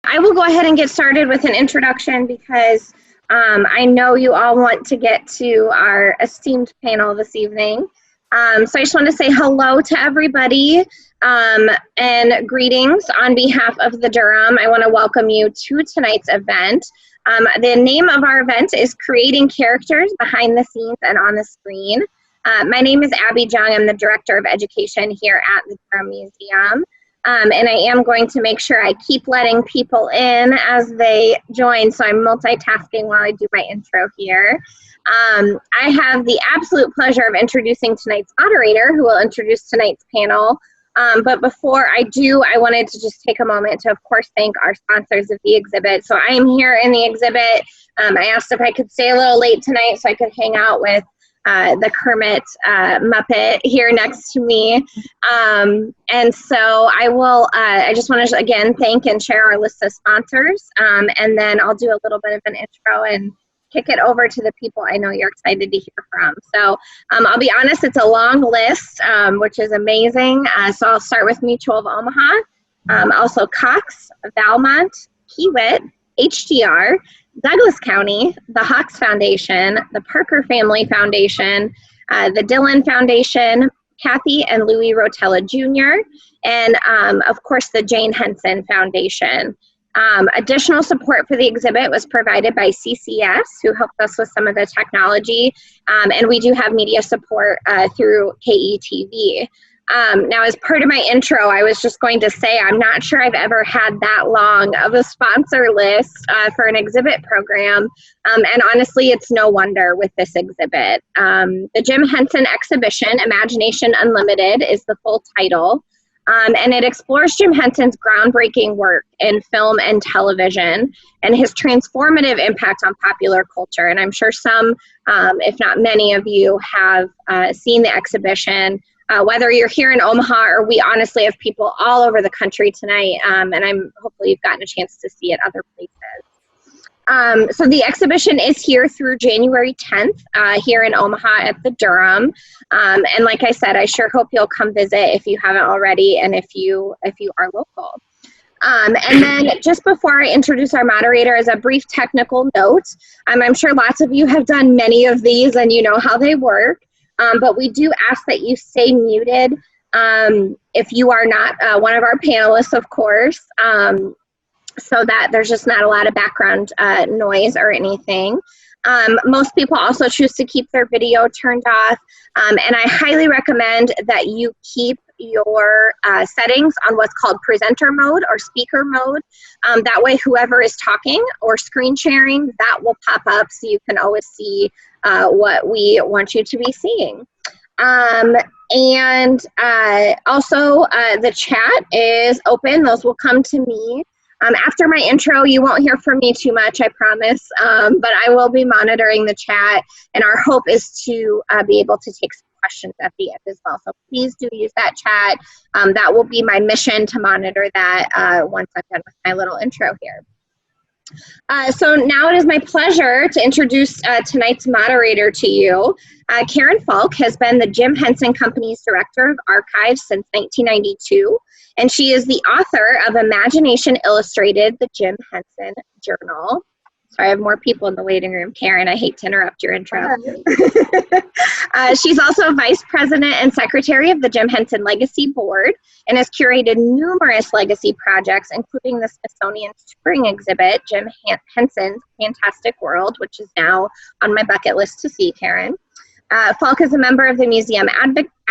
I will go ahead and get started with an introduction because I know you all want to get to our esteemed panel this evening. So I just want to say hello to everybody and greetings on behalf of the Durham. I want to welcome you to tonight's event. The name of our event is Creating Characters Behind the Scenes and on the Screen. My name is Abby Jung. I'm the Director of Education here at the Durham Museum. And I am going to make sure I keep letting people in as they join, so I'm multitasking while I do my intro here. I have the absolute pleasure of introducing tonight's moderator, who will introduce tonight's panel. But before I do, I wanted to just take a moment to, of course, thank our sponsors of the exhibit. So I am here in the exhibit. I asked if I could stay a little late tonight so I could hang out with the Kermit Muppet here next to me. And so I just want to again thank and share our list of sponsors. And then I'll do a little bit of an intro and kick it over to the people I know you're excited to hear from. So I'll be honest, it's a long list, which is amazing. So I'll start with Mutual of Omaha, also Cox, Valmont, Kiewit, HDR, Douglas County, the Hawks Foundation, the Parker Family Foundation, the Dillon Foundation, Kathy and Louis Rotella Jr., and of course the Jane Henson Foundation. Additional support for the exhibit was provided by CCS, who helped us with some of the technology, and we do have media support through KETV. Now, as part of my intro, I was just going to say I'm not sure I've ever had that long of a sponsor list for an exhibit program, and honestly, it's no wonder with this exhibit. The Jim Henson Exhibition, Imagination Unlimited, is the full title, and it explores Jim Henson's groundbreaking work in film and television and his transformative impact on popular culture. And I'm sure some, if not many of you, have seen the exhibition. Whether you're here in Omaha or we honestly have people all over the country tonight, and hopefully you've gotten a chance to see it other places. So the exhibition is here through January 10th here in Omaha at the Durham. And like I said, I sure hope you'll come visit if you haven't already and if you are local. And then just before I introduce our moderator, as a brief technical note, I'm sure lots of you have done many of these and you know how they work. But we do ask that you stay muted if you are not one of our panelists, of course, so that there's just not a lot of background noise or anything. Most people also choose to keep their video turned off, and I highly recommend that you keep your settings on what's called presenter mode or speaker mode. That way, whoever is talking or screen sharing, that will pop up so you can always see what we want you to be seeing. And also the chat is open. Those will come to me. After my intro, you won't hear from me too much, I promise, but I will be monitoring the chat, and our hope is to be able to take some questions at the end as well. So please do use that chat. That will be my mission, to monitor that once I'm done with my little intro here. So now it is my pleasure to introduce tonight's moderator to you. Karen Falk has been the Jim Henson Company's Director of Archives since 1992, and she is the author of Imagination Illustrated, the Jim Henson Journal. Sorry, I have more people in the waiting room. Karen, I hate to interrupt your intro. She's also Vice President and Secretary of the Jim Henson Legacy Board and has curated numerous legacy projects, including the Smithsonian's touring exhibit, Jim Henson's Fantastic World, which is now on my bucket list to see, Karen. Falk is a member of the Museum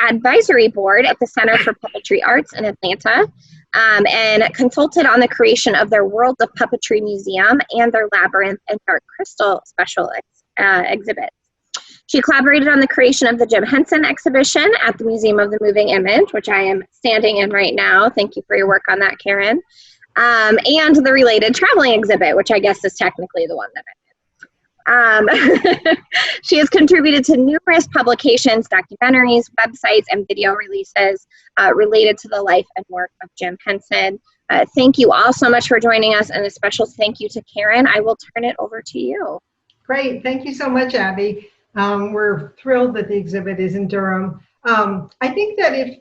Advisory Board at the Center for Puppetry Arts in Atlanta, and consulted on the creation of their World of Puppetry Museum and their Labyrinth and Dark Crystal special exhibits. She collaborated on the creation of the Jim Henson exhibition at the Museum of the Moving Image, which I am standing in right now. Thank you for your work on that, Karen. And the related traveling exhibit, which I guess is technically the one that I'm in. She has contributed to numerous publications, documentaries, websites, and video releases related to the life and work of Jim Henson. Thank you all so much for joining us, and a special thank you to Karen. I will turn it over to you. Great. Thank you so much, Abby. We're thrilled that the exhibit is in Durham. I think that if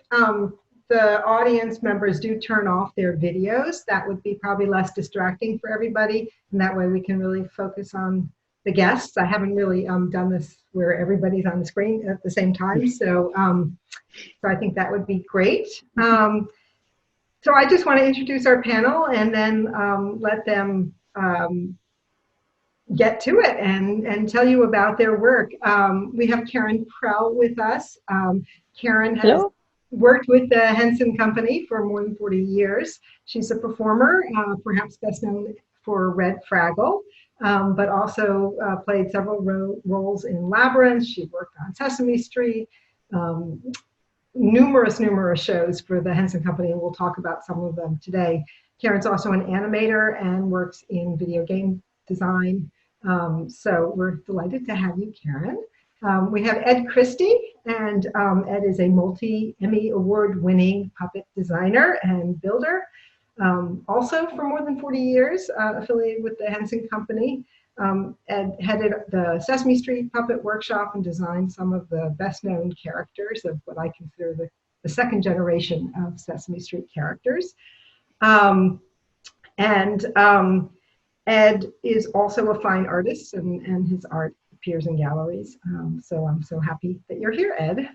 the audience members do turn off their videos, that would be probably less distracting for everybody. And that way we can really focus on the guests. I haven't really done this where everybody's on the screen at the same time. So, so I think that would be great. So I just want to introduce our panel and then let them get to it and tell you about their work. We have Karen Prell with us. Karen has worked with the Henson Company for more than 40 years. She's a performer, perhaps best known for Red Fraggle, but also played several roles in Labyrinth. She worked on Sesame Street, numerous shows for the Henson Company, and we'll talk about some of them today. Karen's also an animator and works in video game design. So we're delighted to have you, Karen. We have Ed Christie, and Ed is a multi-Emmy award-winning puppet designer and builder. Also for more than 40 years, affiliated with the Henson Company. Ed headed the Sesame Street Puppet Workshop and designed some of the best-known characters of what I consider the second generation of Sesame Street characters. Ed is also a fine artist, and his art appears in galleries. So I'm so happy that you're here, Ed.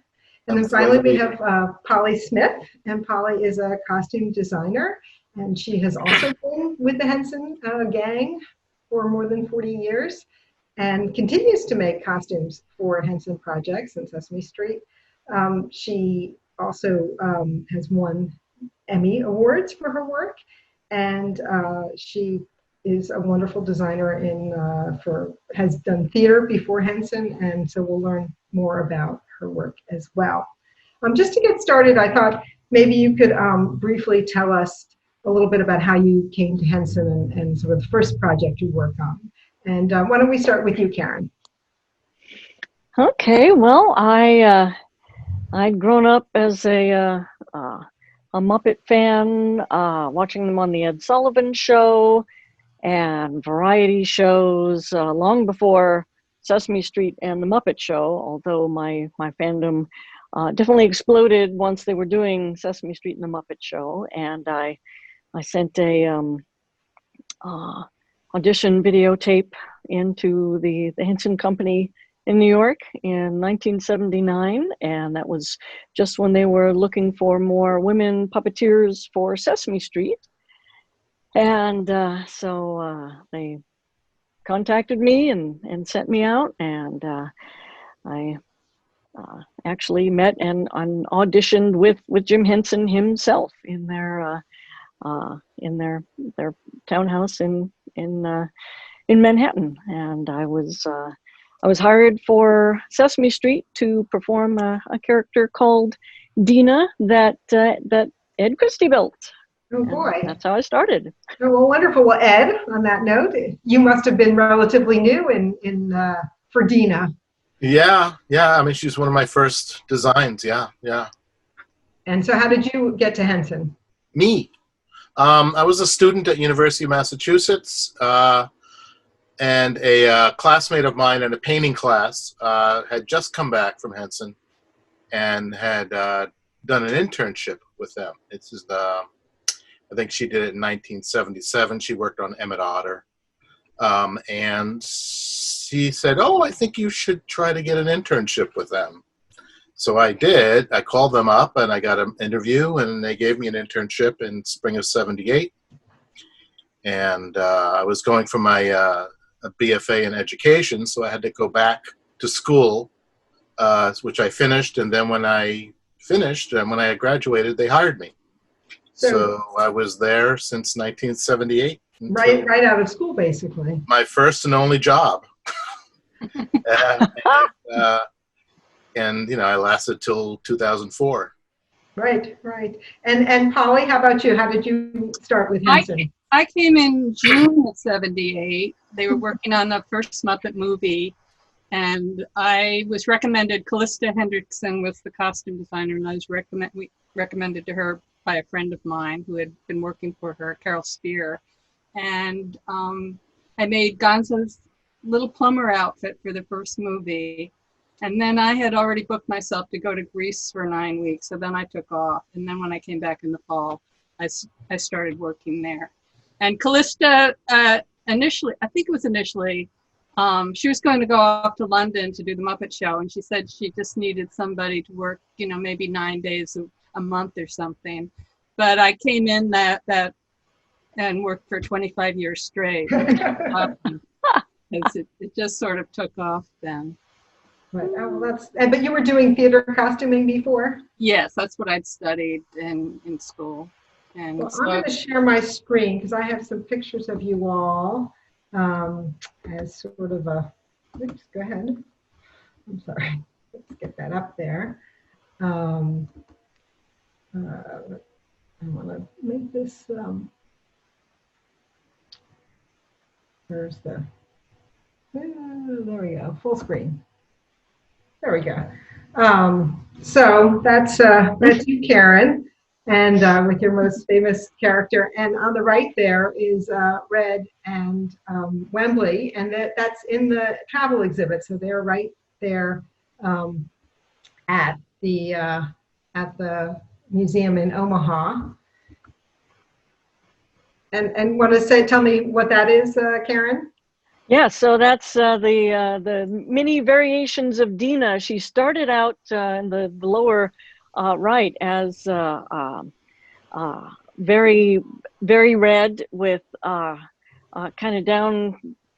And then finally we have Polly Smith, and Polly is a costume designer, and she has also been with the Henson gang for more than 40 years and continues to make costumes for Henson projects and Sesame Street. She also has won Emmy Awards for her work, and she is a wonderful designer has done theater before Henson, and so we'll learn more about her work as well. Just to get started, I thought maybe you could briefly tell us a little bit about how you came to Henson and sort of the first project you worked on. And why don't we start with you, Karen? Okay, well, I'd grown up as a Muppet fan, watching them on the Ed Sullivan Show and variety shows long before Sesame Street and the Muppet Show, although my fandom definitely exploded once they were doing Sesame Street and the Muppet Show. And I sent a audition videotape into the Henson Company in New York in 1979, and that was just when they were looking for more women puppeteers for Sesame Street. And so they contacted me and sent me out, and I actually met and auditioned with Jim Henson himself in their townhouse in Manhattan. And I was hired for Sesame Street to perform a character called Dina that Ed Christie built. Oh boy. And that's how I started. Oh, well, wonderful. Well, Ed, on that note, you must have been relatively new for Dina. Yeah. I mean, she's one of my first designs. Yeah. And so how did you get to Henson? Me. I was a student at University of Massachusetts, and a classmate of mine in a painting class had just come back from Henson and had done an internship with them. I think she did it in 1977. She worked on Emmett Otter. And she said, "Oh, I think you should try to get an internship with them." So I did. I called them up and I got an interview, and they gave me an internship in spring of '78. And I was going for my a BFA in education, so I had to go back to school, which I finished. And then when I finished and when I graduated, they hired me. So I was there since 1978. Right out of school, basically. My first and only job. And I lasted till 2004. Right. And Polly, how about you? How did you start with Henson? I came in June of '78. They were working on the first Muppet movie, and I was recommended. Callista Hendrickson was the costume designer, and I was recommended to her by a friend of mine who had been working for her, Carol Spear. And I made Gonzo's little plumber outfit for the first movie. And then I had already booked myself to go to Greece for 9 weeks. So then I took off. And then when I came back in the fall, I started working there. And Callista, initially, I think it was initially, she was going to go off to London to do the Muppet Show. And she said she just needed somebody to work, maybe 9 days a month or something. But I came in that and worked for 25 years straight. It just sort of took off then. Right. Oh, well, but you were doing theater costuming before? Yes, that's what I'd studied in school. And well, so, I'm going to share my screen because I have some pictures of you all as sort of a, oops, go ahead. I'm sorry. Let's get that up there. I want to make this, where's the, there we go, full screen. There we go. So that's you, Karen, and with your most famous character. And on the right there is Red and Wembley, and that's in the travel exhibit. So they're right there at the museum in Omaha. And want to tell me what that is, Karen? Yeah, so that's the mini variations of Dina. She started out in the lower right as very, very red with kind of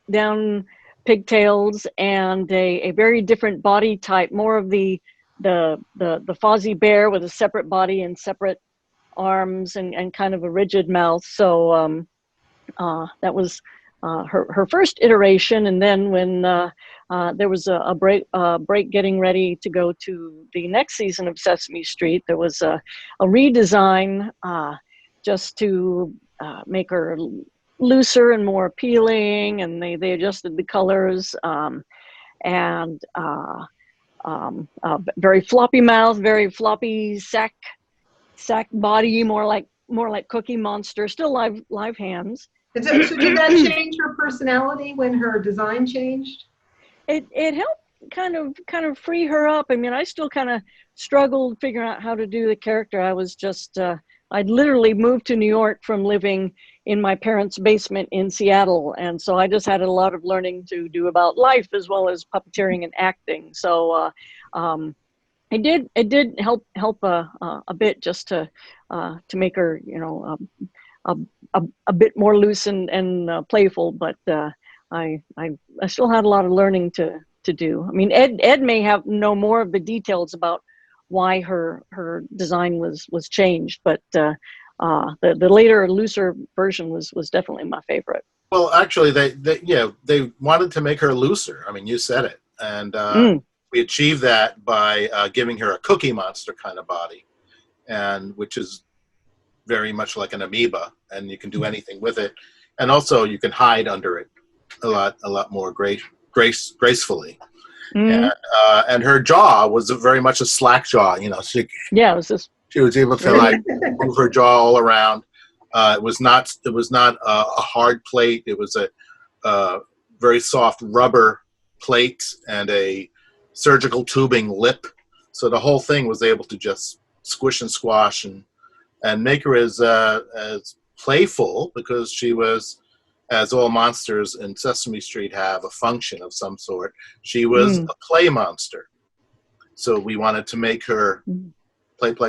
down pigtails and a very different body type, more of the Fozzie Bear with a separate body and separate arms and kind of a rigid mouth. So that was her first iteration, and then when there was a break getting ready to go to the next season of Sesame Street, there was a redesign just to make her looser and more appealing, and they adjusted the colors and very floppy mouth, very floppy sack body, more like Cookie Monster, still live hands. So did that change her personality when her design changed? It helped kind of free her up. I mean, I still kind of struggled figuring out how to do the character. I was just I'd literally moved to New York from living in my parents' basement in Seattle, and so I just had a lot of learning to do about life as well as puppeteering and acting. So it did help a bit just to make her a bit more loose and playful, but I still had a lot of learning to do. I mean, Ed may know more of the details about why her design was changed, but the later, looser version was definitely my favorite. Well, actually, they wanted to make her looser. I mean, you said it, and we achieved that by giving her a Cookie Monster kind of body, and which is very much like an amoeba, and you can do anything with it, and also you can hide under it a lot more gracefully. And her jaw was very much a slack jaw. It was she was able to like move her jaw all around. It was not a hard plate. It was a very soft rubber plate and a surgical tubing lip, so the whole thing was able to just squish and squash and make her as playful, because she was, as all monsters in Sesame Street have a function of some sort, she was a play monster. So we wanted to make her play.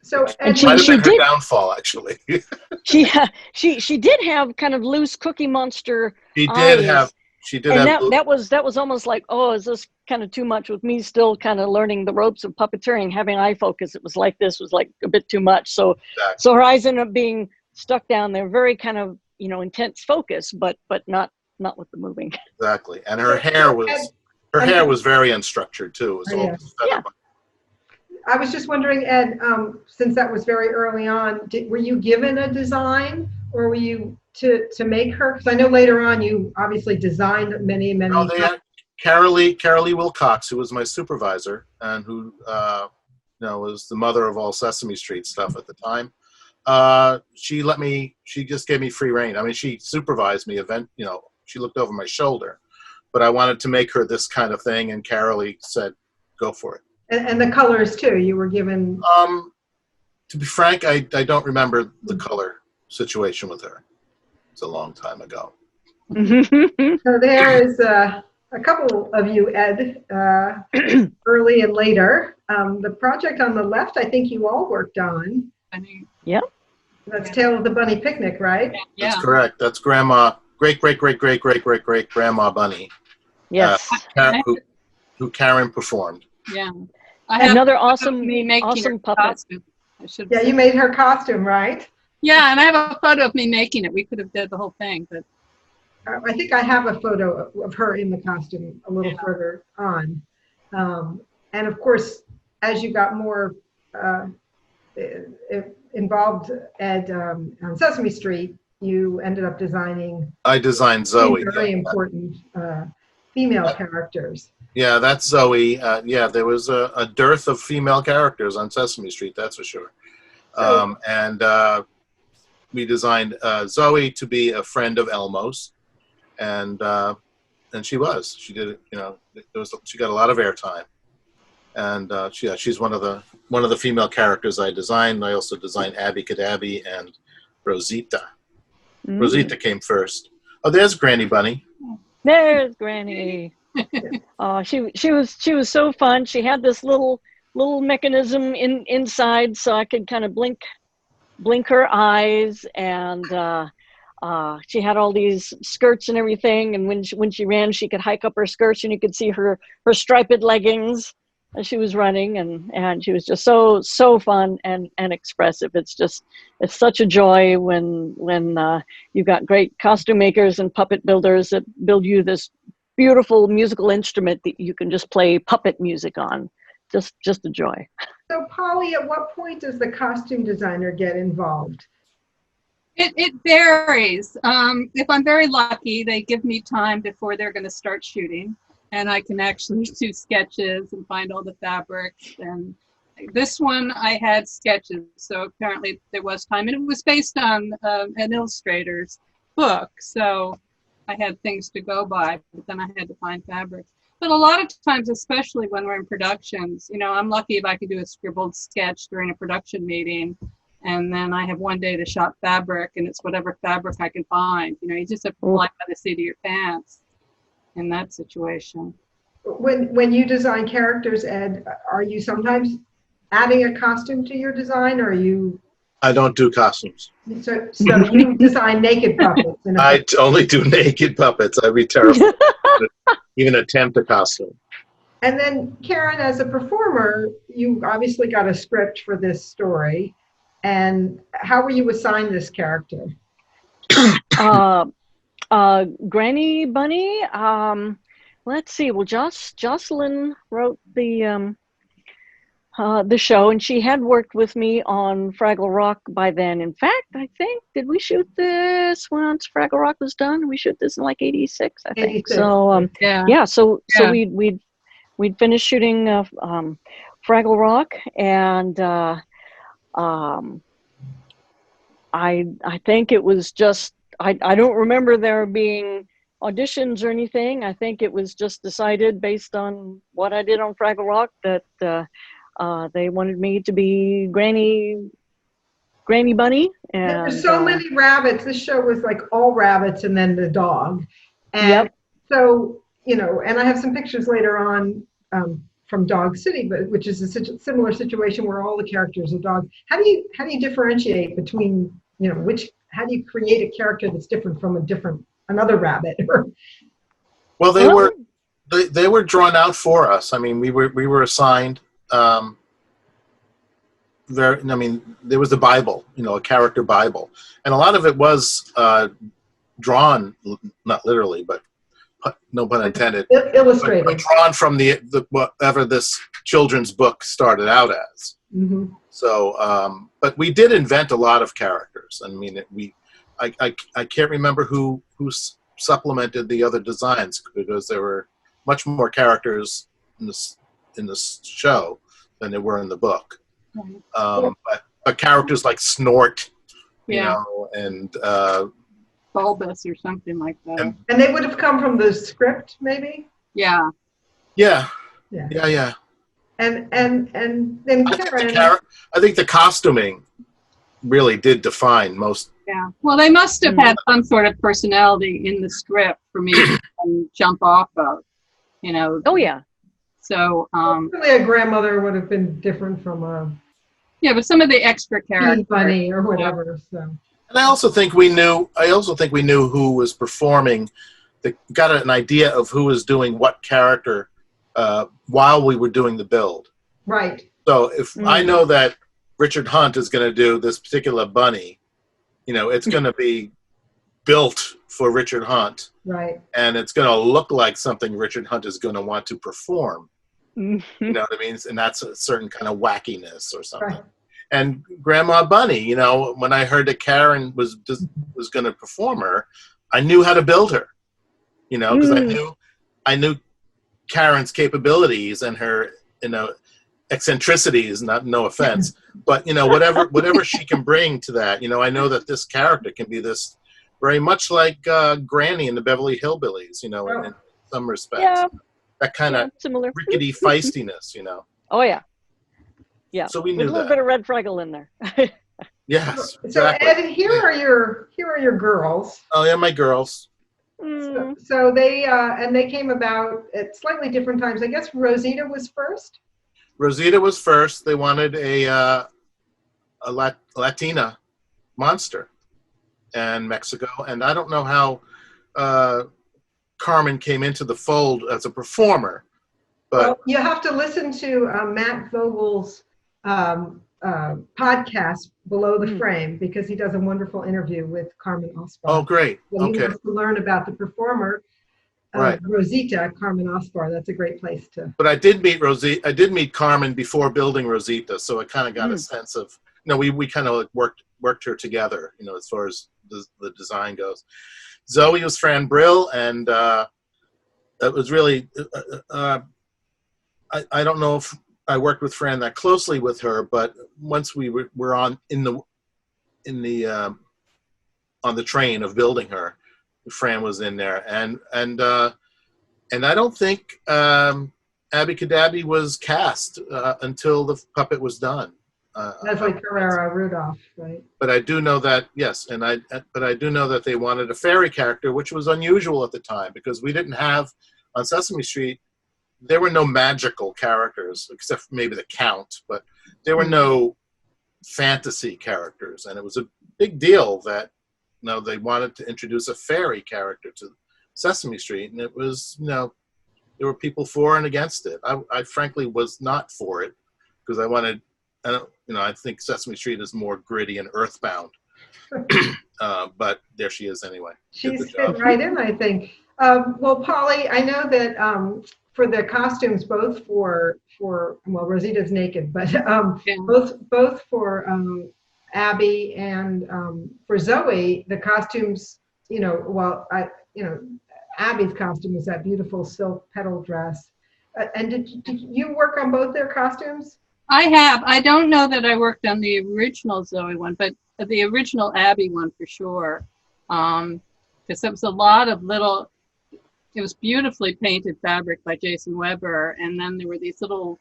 So and might have she been her did, downfall, actually. she did have kind of loose Cookie Monster She eyes. did have. She did and have. that was almost like, oh, is this kind of too much with me still kind of learning the ropes of puppeteering, having eye focus? It was like this was like a bit too much. So Exactly. So her eyes ended up being stuck down there, very kind of intense focus, but not with the moving. Exactly, and her hair was very unstructured too. It was all set up. I was just wondering, Ed, since that was very early on, were you given a design, or were you to make her? Because I know later on you obviously designed many. No, they had Carolee Wilcox, who was my supervisor and who was the mother of all Sesame Street stuff at the time. She just gave me free rein. I mean, she supervised me. She looked over my shoulder, but I wanted to make her this kind of thing, and Carolee said, "Go for it." And the colors too. You were given. To be frank, I don't remember the color situation with her. It's a long time ago. So there is a couple of you, Ed, early and later. The project on the left, I think you all worked on. Yeah. That's Tale of the Bunny Picnic, right? Yeah. That's correct. That's Grandma, great Grandma Bunny. Yes. Who Karen performed. Yeah. I have Another a photo of awesome, me making awesome her puppet. costume. Yeah, you made her costume, right? Yeah, and I have a photo of me making it. We could have did the whole thing, but I think I have a photo of her in the costume a little further on. And of course, as you got more involved, Ed, on Sesame Street, you ended up designing. I designed Zoey. Very important female characters. Yeah, that's Zoey. Yeah, there was a dearth of female characters on Sesame Street, that's for sure. And we designed Zoey to be a friend of Elmo's, and she was. She did it. You know, she got a lot of airtime, and she's one of the female characters I designed. I also designed Abby Cadabby and Rosita. Rosita came first. Oh, there's Granny Bunny. There's Granny. Oh, she was so fun. She had this little mechanism inside, so I could kind of blink her eyes, and she had all these skirts and everything. And when she ran, she could hike up her skirts, and you could see her striped leggings as she was running, and she was just so fun and expressive. It's such a joy when you've got great costume makers and puppet builders that build you this beautiful musical instrument that you can just play puppet music on. Just a joy. So Polly, at what point does the costume designer get involved? it varies. If I'm very lucky, they give me time before they're going to start shooting, and I can actually do sketches and find all the fabrics. And this one I had sketches, so apparently there was time, and it was based on an illustrator's book, so I had things to go by, but then I had to find fabrics. But a lot of times, especially when we're in productions, you know, I'm lucky if I could do a scribbled sketch during a production meeting, and then I have one day to shop fabric, and it's whatever fabric I can find. You know, you just have to fly by the seat of your pants in that situation. When you design characters, Ed, are you sometimes adding a costume to your design, or are you? I don't do costumes. So you design naked puppets. I only do naked puppets. I'd be terrible to even attempt a costume. And then, Karen, as a performer, you obviously got a script for this story. And how were you assigned this character? Granny Bunny. Let's see. Well, Jocelyn wrote the show, and she had worked with me on Fraggle Rock by then. In fact, I think, did we shoot this once Fraggle Rock was done? We shoot this in like '86, I think. 86. So so we'd finished shooting Fraggle Rock, and I think it was just I don't remember there being auditions or anything. I think it was just decided based on what I did on Fraggle Rock that they wanted me to be Granny Bunny. And there's so many rabbits. This show was like all rabbits and then the dog. And so, you know, and I have some pictures later on from Dog City, which is a similar situation where all the characters are dogs. How do you differentiate between, you know, how do you create a character that's different from another rabbit? Well, they were drawn out for us. I mean, we were assigned. There was the Bible, you know, a character Bible, and a lot of it was drawn, not literally, but no pun intended, illustrated, but drawn from the whatever this children's book started out as. Mm-hmm. So, but we did invent a lot of characters. I mean, I can't remember who supplemented the other designs, because there were much more characters in this show than there were in the book. But characters like Snort, you know, and bulbous or something like that. And they would have come from the script, maybe? Yeah. Yeah. Yeah. Yeah. Yeah. And then Karen. I think the costuming really did define most. Yeah. Well, they must have had some sort of personality in the script for me to jump off of, you know. Oh yeah. So Really, a grandmother would have been different from a but some of the extra characters, bunny or whatever. So. And I also think we knew who was performing. Got an idea of who was doing what character while we were doing the build. Right. So if I know that Richard Hunt is going to do this particular bunny, you know, it's going to be built for Richard Hunt. Right. And it's going to look like something Richard Hunt is going to want to perform. You know what I mean? And that's a certain kind of wackiness or something. Right. And Grandma Bunny, you know, when I heard that Karen was going to perform her, I knew how to build her. You know, because I knew Karen's capabilities and her, you know, eccentricities. No offense, but you know, whatever she can bring to that. You know, I know that this character can be this very much like Granny in the Beverly Hillbillies. You know, in some respects. Yeah. That kind of similar rickety feistiness, you know. Oh yeah, yeah. So we knew with a little bit of Red Fraggle in there. Yes, so, exactly. Ed, here are your girls. Oh yeah, my girls. So they and they came about at slightly different times. I guess Rosita was first. Rosita was first. They wanted a Latina monster in Mexico, and I don't know how Carmen came into the fold as a performer. But well, you have to listen to Matt Vogel's podcast Below the Frame, because he does a wonderful interview with Carmen Ospar. Oh, great. He wants to learn about the performer, Rosita, Carmen Ospar. That's a great place to. But I did meet Rosita. I did meet Carmen before building Rosita, so I kind of got a sense of, you know, we kind of worked her together, you know, as far as the design goes. Zoey was Fran Brill, and it was really. I don't know if I worked with Fran that closely with her, but once we were on on the train of building her, Fran was in there, and I don't think Abby Cadabby was cast until the puppet was done. That's like Carrera Rudolph, right? But I do know that but I do know that they wanted a fairy character, which was unusual at the time because we didn't have on Sesame Street. There were no magical characters except for maybe the Count, but there were no fantasy characters, and it was a big deal that they wanted to introduce a fairy character to Sesame Street, and it was there were people for and against it. I frankly was not for it because I think Sesame Street is more gritty and earthbound, but there she is anyway. She's fit right in, I think. Well, Polly, I know that. For the costumes, both for Rosita's naked, but both for Abby and for Zoey, the costumes, Abby's costume was that beautiful silk petal dress. And did you work on both their costumes? I have. I don't know that I worked on the original Zoey one, but the original Abby one for sure, because there was a lot of little. It was beautifully painted fabric by Jason Weber, and then there were these little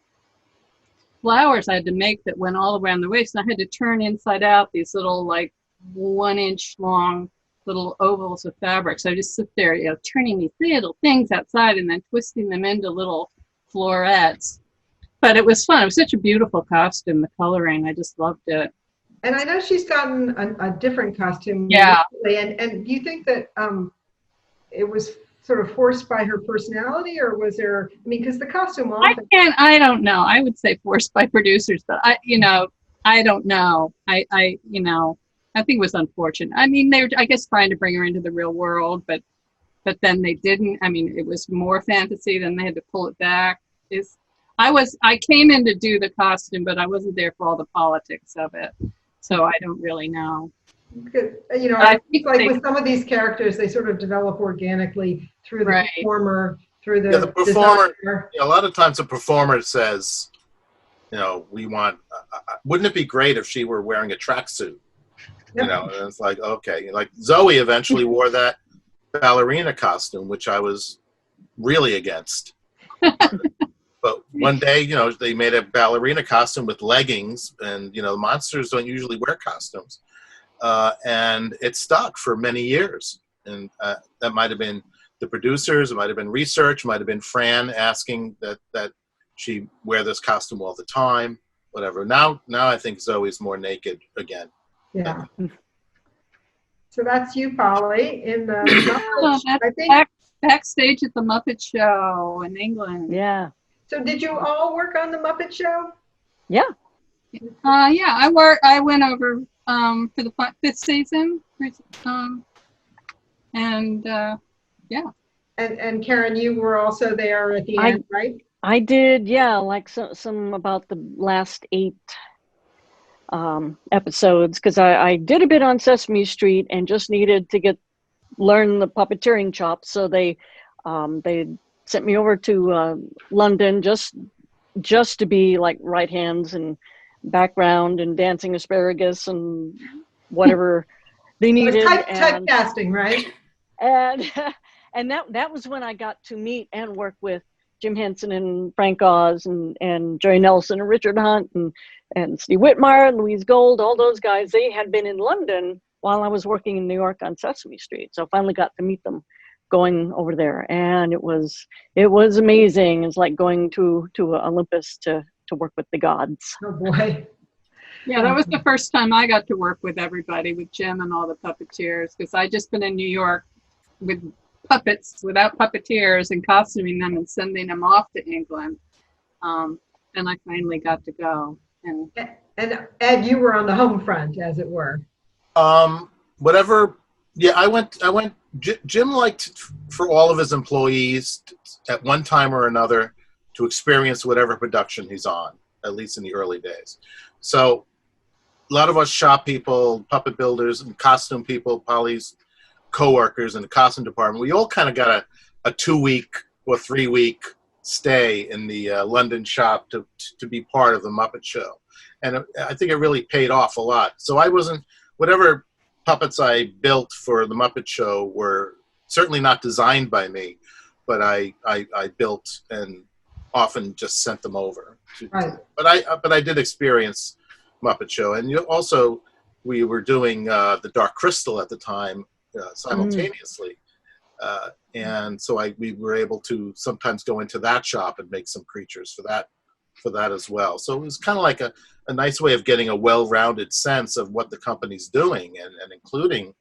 flowers I had to make that went all around the waist, and I had to turn inside out these little 1-inch long little ovals of fabric. So I just sit there, turning these little things outside and then twisting them into little florets. But it was fun. It was such a beautiful costume. The coloring, I just loved it. And I know she's gotten a different costume. Yeah. Recently. And do you think that it was sort of forced by her personality, or was there? I mean, because the costume often. I don't know. I would say forced by producers, but I don't know. I think it was unfortunate. I mean, they were, I guess, trying to bring her into the real world, but then they didn't. I mean, it was more fantasy, then they had to pull it back. I came in to do the costume, but I wasn't there for all the politics of it, so I don't really know. I think with some of these characters, they sort of develop organically through the performer, through the performer. A lot of times, the performer says, "We want." Wouldn't it be great if she were wearing a tracksuit? You know, and it's like, okay. Like Zoey eventually wore that ballerina costume, which I was really against. But one day, you know, they made a ballerina costume with leggings, and, you know, monsters don't usually wear costumes. And it stuck for many years. And that might have been the producers, it might have been research, might have been Fran asking that she wear this costume all the time, whatever. Now I think Zoe's more naked again. Yeah. So that's you, Polly, in the Oh, Muppets, I think. backstage at the Muppet Show in England. Yeah. So did you all work on the Muppet Show? Yeah. Yeah, I went over for the fifth season, and yeah. And Karen, you were also there at the end, right? I did, yeah, like some about the last 8 episodes, because I did a bit on Sesame Street and just needed to learn the puppeteering chops. So they sent me over to London just to be like right hands and background and dancing asparagus and whatever they needed. Typecasting, right? And that was when I got to meet and work with Jim Henson and Frank Oz and Jerry Nelson and Richard Hunt and Steve Whitmire and Louise Gold, all those guys. They had been in London while I was working in New York on Sesame Street. So I finally got to meet them going over there. And it was amazing. It's like going to Olympus to work with the gods. Oh boy. Yeah, that was the first time I got to work with everybody, with Jim and all the puppeteers, because I'd just been in New York with puppets without puppeteers and costuming them and sending them off to England. And I finally got to go. And Ed, you were on the home front, as it were. Whatever. Yeah, I went. Jim liked for all of his employees at one time or another to experience whatever production he's on, at least in the early days. So a lot of us shop people, puppet builders, and costume people, Polly's co-workers in the costume department, we all kind of got a 2-week or 3-week stay in the London shop to be part of the Muppet Show. And I think it really paid off a lot. So I wasn't, whatever puppets I built for the Muppet Show were certainly not designed by me, but I built and often just sent them over. Right. But I did experience Muppet Show. And we were doing the Dark Crystal at the time, simultaneously, and so we were able to sometimes go into that shop and make some creatures for that as well. So it was kind of like a nice way of getting a well-rounded sense of what the company's doing and including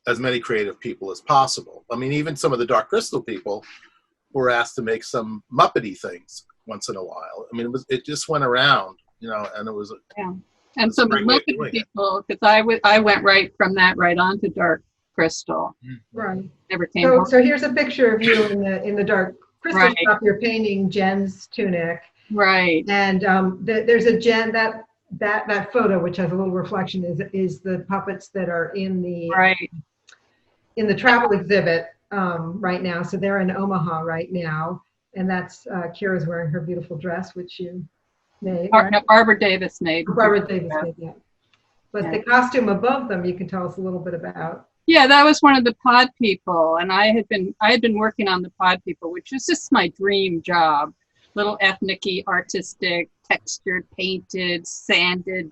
as many creative people as possible. I mean, even some of the Dark Crystal people were asked to make some Muppety things once in a while. I mean, it just went around, you know, and it was yeah. And so the Muppet people, because I went right from that right on to Dark Crystal. Right. Never came home. So here's a picture of you in the Dark Crystal Right. shop. You're painting Jen's tunic. Right. And there's a Jen, that photo, which has a little reflection, is the puppets that are in the Right. in the travel exhibit right now. So they're in Omaha right now, and that's Kira's wearing her beautiful dress, which you made. Right? No, Barbara Davis made. Barbara Davis made, yeah. But Yeah. the costume above them, you can tell us a little bit about. Yeah, that was one of the pod people, and I had been working on the pod people, which was just my dream job. Little ethnic-y, artistic, textured, painted, sanded,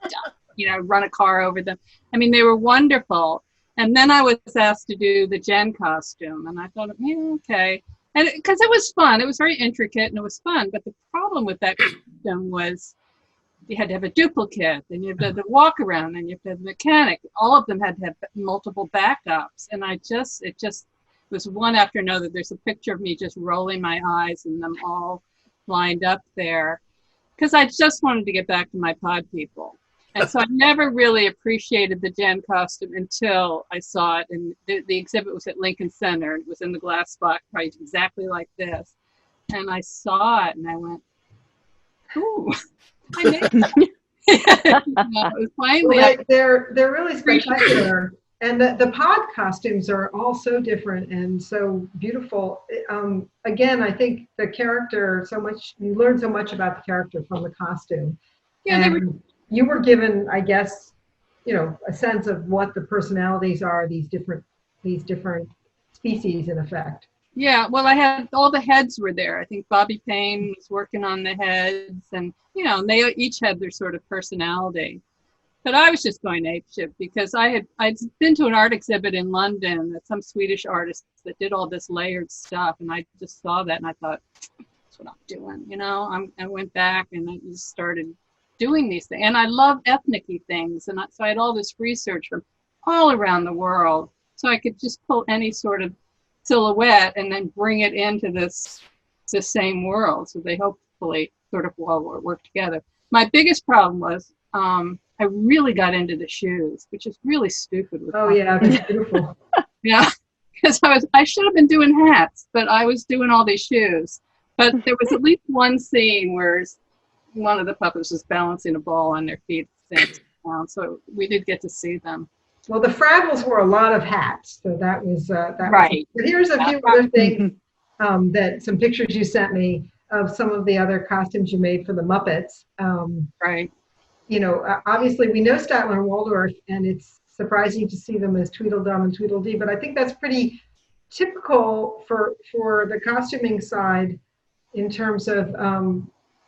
you know, run a car over them. I mean, they were wonderful. And then I was asked to do the Jen costume, and I thought, yeah, okay. And because it was fun, it was very intricate and it was fun. But the problem with that costume was you had to have a duplicate, and you had to have the walk around, and you have to have the mechanic. All of them had to have multiple backups. And it just was one after another. There's a picture of me just rolling my eyes and them all lined up there, because I just wanted to get back to my pod people. And so I never really appreciated the Jen costume until I saw it. And the exhibit was at Lincoln Center. It was in the glass box, right, exactly like this. And I saw it and I went, ooh, I made that. It was finally. Well, they're really spectacular. And the pod costumes are all so different and so beautiful. Again, I think the character you learn so much about the character from the costume. Yeah, you were given, I guess, a sense of what the personalities are, these different species in effect. Yeah, well, I had all the heads were there. I think Bobby Payne was working on the heads, and they each had their sort of personality. But I was just going apeshit because I'd been to an art exhibit in London that some Swedish artists that did all this layered stuff, and I just saw that and I thought, that's what I'm doing. I went back and I just started doing these things, and I love ethnic-y things, and so I had all this research from all around the world, so I could just pull any sort of silhouette and then bring it into this same world. So they hopefully sort of work together. My biggest problem was I really got into the shoes, which is really stupid. Oh yeah, that's beautiful. Yeah, because I should have been doing hats, but I was doing all these shoes. But there was at least one scene where one of the puppets was balancing a ball on their feet, so we did get to see them. Well, the Fraggles wore a lot of hats, so that was right. But here's a few other things that some pictures you sent me of some of the other costumes you made for the Muppets. Right. Obviously we know Statler and Waldorf, and it's surprising to see them as Tweedledum and Tweedledee, but I think that's pretty typical for the costuming side in terms of,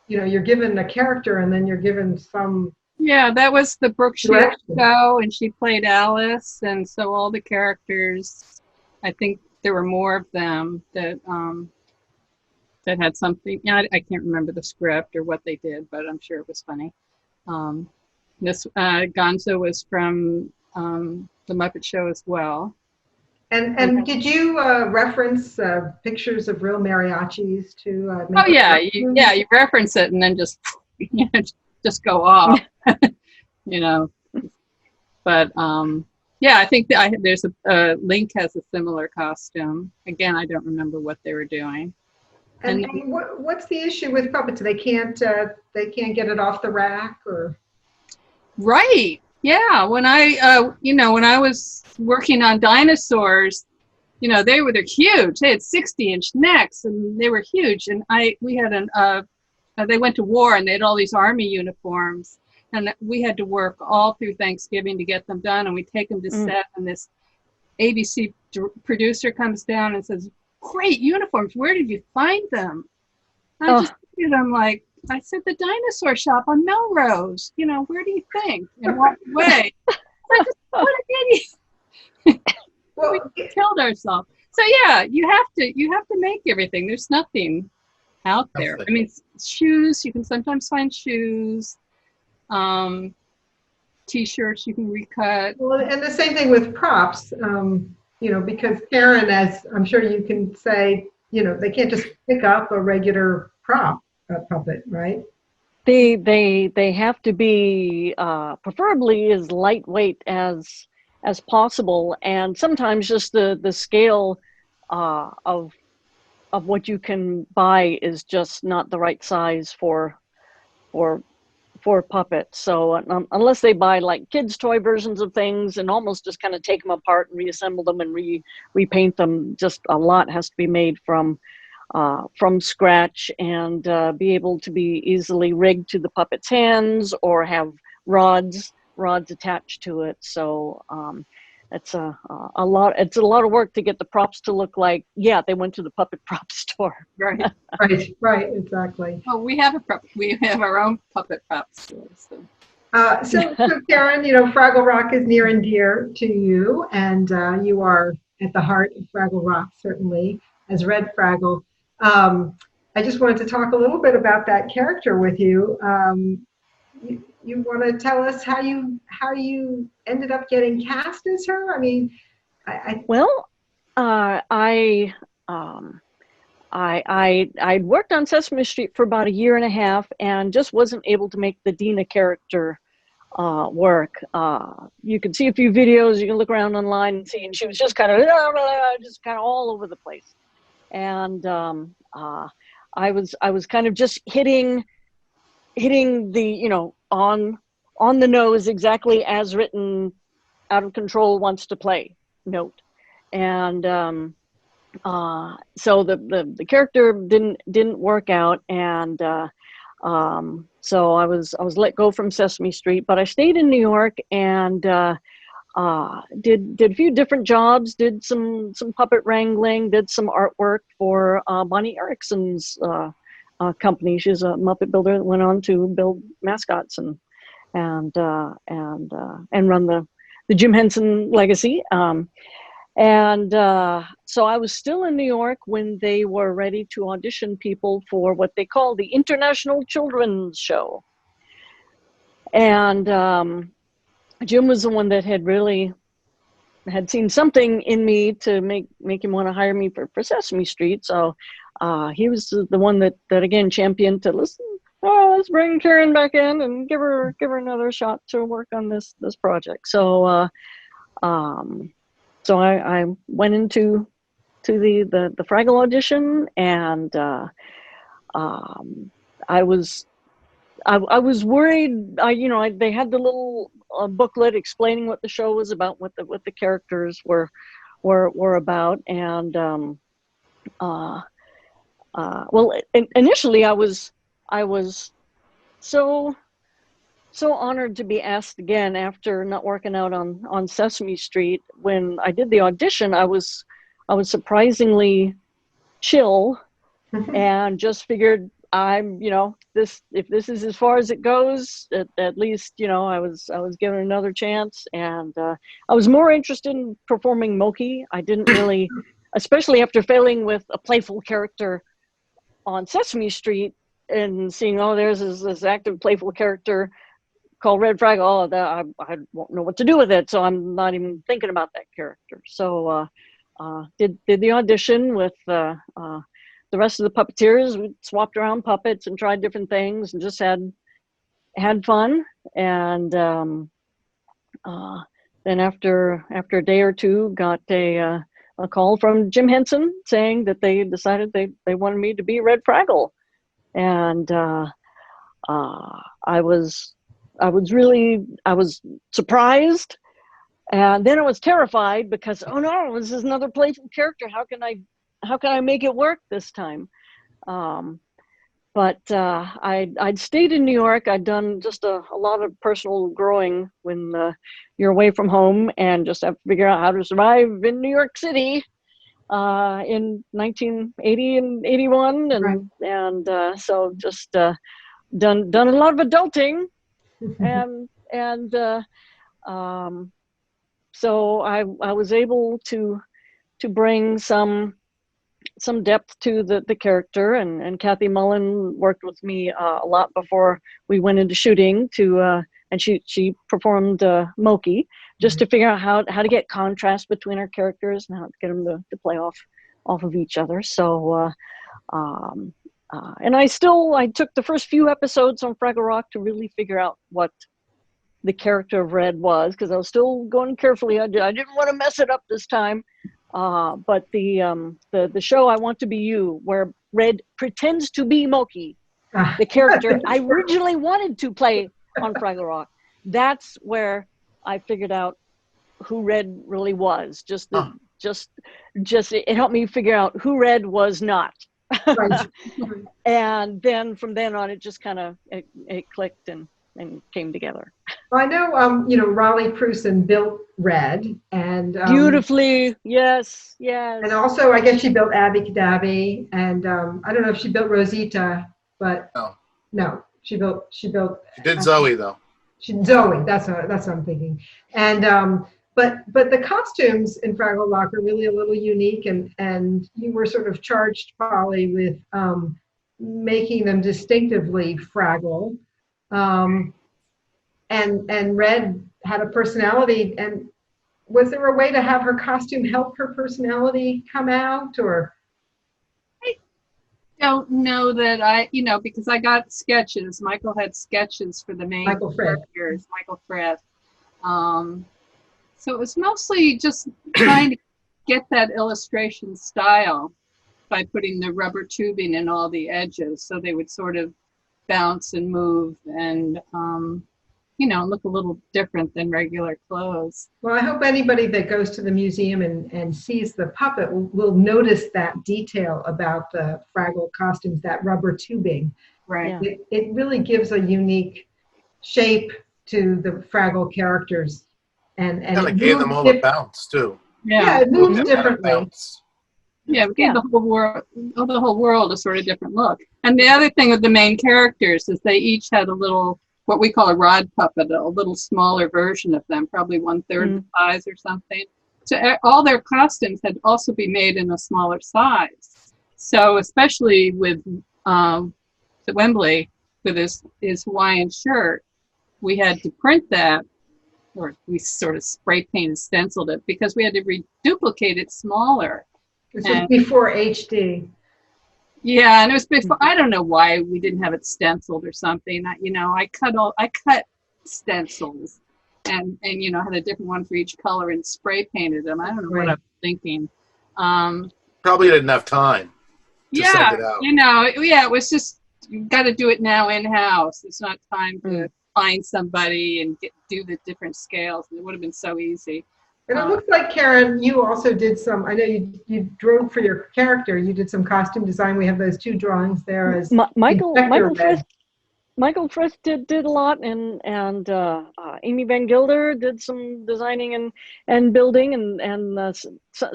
you're given a character and then you're given some. Yeah, that was the Brooke Shields show, and she played Alice, and so all the characters, I think there were more of them that had something. I can't remember the script or what they did, but I'm sure it was funny. This Gonzo was from the Muppet Show as well. And did you reference pictures of real mariachis to? Oh yeah, you reference it and then just just go off, But I think there's a Link has a similar costume. Again, I don't remember what they were doing. And what's the issue with puppets? They can't get it off the rack, or? Right. Yeah. When I was working on dinosaurs, they're huge. They had 60-inch necks, and they were huge. And we had they went to war, and they had all these army uniforms, and we had to work all through Thanksgiving to get them done. And we take them to set, and this ABC producer comes down and says, "Great uniforms. Where did you find them?" I just looked at him like, I said, "The dinosaur shop on Melrose. Where do you think?" And walked away. I just, what an idiot. Well, we killed ourselves. So yeah, you have to make everything. There's nothing out there. I mean, shoes, you can sometimes find shoes. T-shirts you can recut. Well, and the same thing with props. Because Karen, as I'm sure you can say, they can't just pick up a regular prop puppet, right? They have to be preferably as lightweight as possible, and sometimes just the scale of what you can buy is just not the right size for puppets. So unless they buy like kids' toy versions of things and almost just kind of take them apart and reassemble them and repaint them, just a lot has to be made from scratch and be able to be easily rigged to the puppet's hands or have rods attached to it. So it's a lot. It's a lot of work to get the props to look like, they went to the puppet prop store. Right. Right, exactly. Oh, we have our own puppet prop store. So Karen, Fraggle Rock is near and dear to you, and you are at the heart of Fraggle Rock, certainly, as Red Fraggle. I just wanted to talk a little bit about that character with you. You want to tell us how you ended up getting cast as her? I mean, I'd worked on Sesame Street for about a year and a half and just wasn't able to make the Dina character work. You can see a few videos, you can look around online and see, and she was just kind of all over the place. And I was kind of just hitting the, on the nose, exactly as written, out of control, wants to play note. And so the character didn't work out, and So I was let go from Sesame Street, but I stayed in New York and did a few different jobs, did some puppet wrangling, did some artwork for Bonnie Erickson's company. She's a Muppet builder that went on to build mascots and run the Jim Henson legacy. So I was still in New York when they were ready to audition people for what they call the International Children's Show. And Jim was the one that had seen something in me to make him want to hire me for Sesame Street. So he was the one that again championed to listen. Oh, let's bring Karen back in and give her another shot to work on this project. So so I went into the Fraggle audition, and I was worried. They had the little booklet explaining what the show was about, what the characters were about, and initially I was so honored to be asked again after not working out on Sesame Street. When I did the audition, I was surprisingly chill and just figured if this is as far as it goes, at least, I was given another chance. And I was more interested in performing Moki. I didn't really, especially after failing with a playful character on Sesame Street and seeing, there's this active playful character called Red Fraggle. I won't know what to do with it, so I'm not even thinking about that character. So did the audition with the rest of the puppeteers. We swapped around puppets and tried different things and just had fun. And then after a day or two, got a call from Jim Henson saying that they decided they wanted me to be Red Fraggle. And I was surprised, and then I was terrified because, oh no, this is another playful character. How can I make it work this time? But I'd stayed in New York. I'd done just a lot of personal growing when you're away from home and just have to figure out how to survive in New York City in 1980 and 81, and so just done a lot of adulting, and so I was able to bring some depth to the character, and Kathy Mullen worked with me a lot before we went into shooting and she performed Moki just to figure out how to get contrast between our characters and how to get them to play off of each other. So and I took the first few episodes on Fraggle Rock to really figure out what the character of Red was, because I was still going carefully. I didn't want to mess it up this time. But the show I Want to Be You, where Red pretends to be Moki, the character I originally wanted to play on Fraggle Rock, that's where I figured out who Red really was. Just it helped me figure out who Red was not. Right. And then from then on, it just kind of it clicked and came together. Well, I know, Raleigh Prusen built Red, and beautifully, yes. And also, I guess she built Abby Cadabby, and I don't know if she built Rosita, but no, she did Zoey though. Zoey, that's what I'm thinking. And but the costumes in Fraggle Rock are really a little unique, and you were sort of charged, Polly, with making them distinctively Fraggle. And Red had a personality, and was there a way to have her costume help her personality come out, or? I don't know that because I got sketches. Michael had sketches for the main characters, Michael Fred. So it was mostly just trying to get that illustration style by putting the rubber tubing in all the edges, so they would sort of bounce and move and look a little different than regular clothes. Well, I hope anybody that goes to the museum and sees the puppet will notice that detail about the Fraggle costumes, that rubber tubing, Right. Yeah. It really gives a unique shape to the Fraggle characters, and Kind it of gave them moves all a bounce too. yeah, Yeah. it moves That had a differently. bounce. Yeah, it gave Yeah. the whole world a sort of different look. And the other thing with the main characters is they each had a little, what we call a rod puppet, a little smaller version of them, probably 1/3 the size or something. So all their costumes had also be made in a smaller size. So especially with Wembley, with his Hawaiian shirt, we had to print that, or we sort of spray painted stenciled it, because we had to reduplicate it smaller. This was before HD. Yeah, and it was before. I don't know why we didn't have it stenciled or something. I cut stencils, and had a different one for each color and spray painted them. I don't know what I was thinking. Probably didn't have time to send it out. It was just, you got to do it now in house. It's not time to find somebody and do the different scales. It would have been so easy. And it looks like, Karen, you also did some, I know you drew for your character, you did some costume design. We have those 2 drawings there as Michael Frith did a lot, and Amy Van Gilder did some designing and building, and